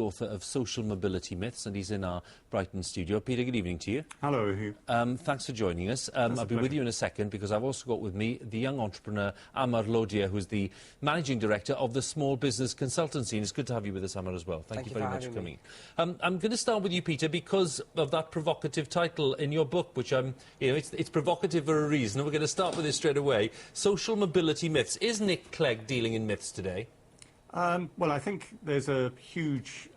author of Social Mobility Myths, and he's in our Brighton studio. Peter, good evening to you. Hello, Huw. Thanks for joining us. I'll be with you in a second, because I've also got with me the young entrepreneur, Amar Lodia, who's the Managing Director of the Small Business Consultancy. And it's good to have you with us, Amar, as well. Thank you very much for coming. I'm going to start with you, Peter, because of that provocative title in your book, which, it's provocative for a reason. And we're going to start with this straight away. Social Mobility Myths. Is Nick Clegg dealing in myths today? Well, I think there's a huge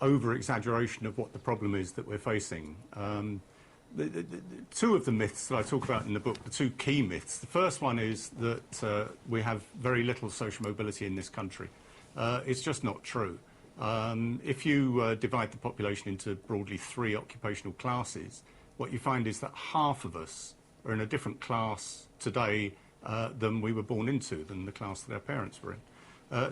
over-exaggeration of what the problem is that we're facing. Two of the myths that I talk about in the book, the two key myths, the first one is that we have very little social mobility in this country. It's just not true. If you divide the population into broadly 3 occupational classes, what you find is that half of us are in a different class today than we were born into, than the class that our parents were in.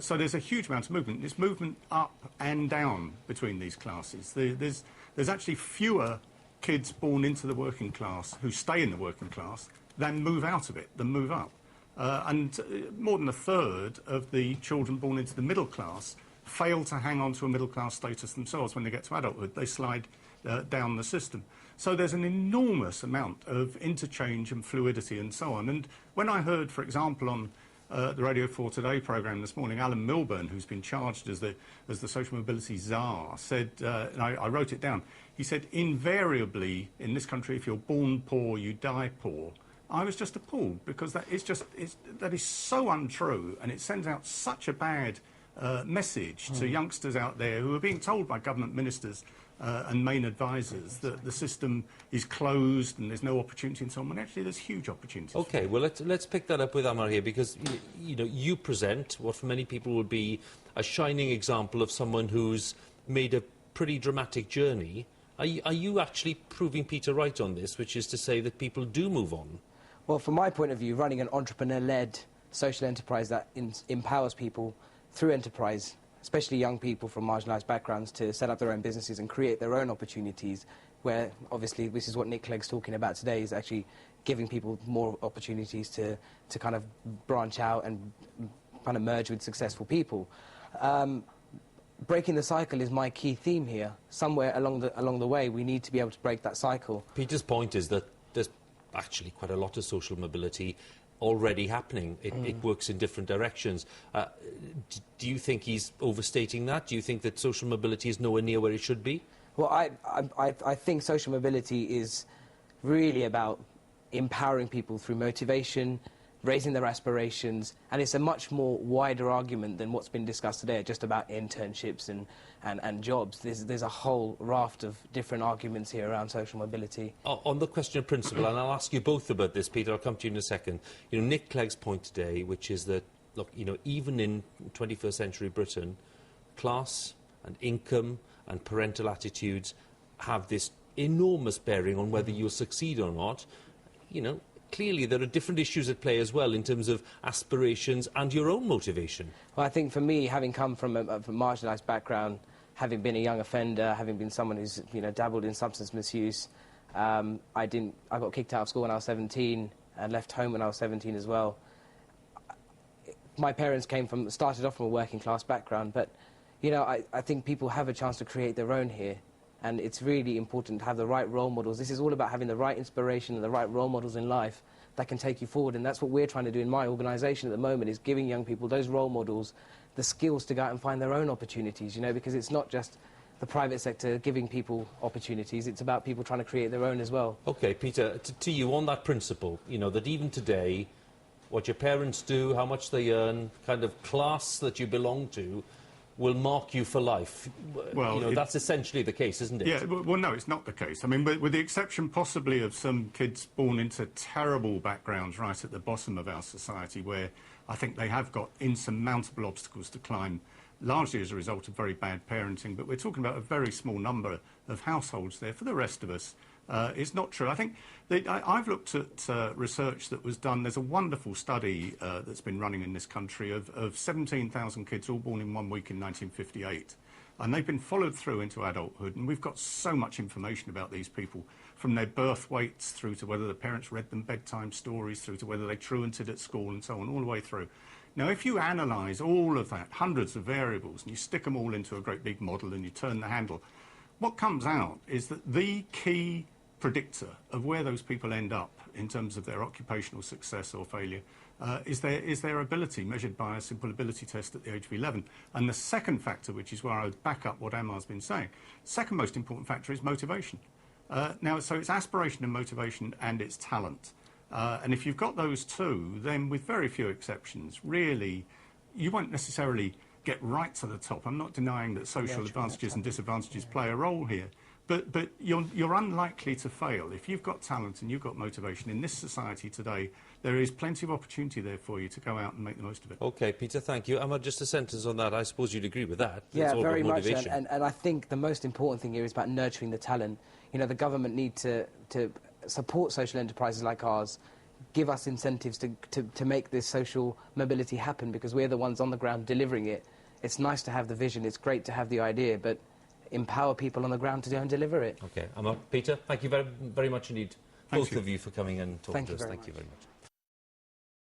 So there's a huge amount of movement. There's movement up and down between these classes. There's actually fewer kids born into the working class who stay in the working class than move out of it, than move up. And more than a third of the children born into the middle class fail to hang on to a middle class status themselves when they get to adulthood. They slide down the system. So there's an enormous amount of interchange and fluidity and so on. And when I heard, for example, on the Radio 4 Today programme this morning, Alan Milburn, who's been charged as the social mobility czar, said, and I wrote it down, he said, invariably in this country, if you're born poor, you die poor. I was just appalled, because that is so untrue, and it sends out such a bad message to youngsters out there who are being told by government ministers and main advisors that the system is closed and there's no opportunity and so on. And actually, there's huge opportunities. OK, well, let's pick that up with Amar here, because, you present what for many people would be a shining example of someone who's made a pretty dramatic journey. Are you actually proving Peter right on this, which is to say that people do move on? Well, from my point of view, running an entrepreneur-led social enterprise that empowers people through enterprise, especially young people from marginalised backgrounds, to set up their own businesses and create their own opportunities, where obviously this is what Nick Clegg's talking about today, is actually giving people more opportunities to kind of branch out and kind of merge with successful people. Breaking the cycle is my key theme here. Somewhere along the way, we need to be able to break that cycle. Peter's point is that there's actually quite a lot of social mobility already happening. It works in different directions. Do you think he's overstating that? Do you think that social mobility is nowhere near where it should be? Well, I think social mobility is really about empowering people through motivation, raising their aspirations, and it's a much more wider argument than what's been discussed today, just about internships and jobs. There's a whole raft of different arguments here around social mobility. On the question of principle, and I'll ask you both about this, Peter, I'll come to you in a second. Nick Clegg's point today, which is that, look, even in 21st century Britain, class and income and parental attitudes have this enormous bearing on whether you'll succeed or not. Clearly there are different issues at play as well in terms of aspirations and your own motivation. Well, I think for me, having come from a marginalised background, having been a young offender, having been someone who's dabbled in substance misuse, I got kicked out of school when I was 17 and left home when I was 17 as well. My parents started off from a working class background, but I think people have a chance to create their own here. And it's really important to have the right role models. This is all about having the right inspiration and the right role models in life that can take you forward. And that's what we're trying to do in my organisation at the moment, is giving young people those role models, the skills to go out and find their own opportunities, because it's not just the private sector giving people opportunities, it's about people trying to create their own as well. OK, Peter, to you on that principle, that even today, what your parents do, how much they earn, kind of class that you belong to, will mark you for life. Well, that's essentially the case, isn't it? Yeah, well, no, it's not the case. I mean, with the exception possibly of some kids born into terrible backgrounds right at the bottom of our society, where I think they have got insurmountable obstacles to climb, largely as a result of very bad parenting, but we're talking about a very small number of households there. For the rest of us, it's not true. I think I've looked at research that was done. There's a wonderful study that's been running in this country of 17,000 kids all born in 1 week in 1958. And they've been followed through into adulthood, and we've got so much information about these people, from their birth weights through to whether the parents read them bedtime stories, through to whether they truanted at school and so on, all the way through. Now, if you analyse all of that, hundreds of variables, and you stick them all into a great big model and you turn the handle, what comes out is that the key predictor of where those people end up in terms of their occupational success or failure is their ability, measured by a simple ability test at the age of 11. And the second factor, which is where I would back up what Ammar's been saying, second most important factor is motivation. Now, so it's aspiration and motivation and it's talent. And if you've got those two, then with very few exceptions, really, you won't necessarily get right to the top. I'm not denying that social advantages and disadvantages play a role here. But you're unlikely to fail. If you've got talent and you've got motivation in this society today, there is plenty of opportunity there for you to go out and make the most of it. OK, Peter, thank you. Emma, just a sentence on that. I suppose you'd agree with that. Yeah, it's all very about much. motivation. And I think the most important thing here is about nurturing the talent. You know, the government need to support social enterprises like ours, give us incentives to make this social mobility happen, because we're the ones on the ground delivering it. It's nice to have the vision, it's great to have the idea, but empower people on the ground to go and deliver it. OK, Emma, Peter, thank you very, very much indeed, Thank both you. of you, for coming and talking to us. Thank you very Thank you very much.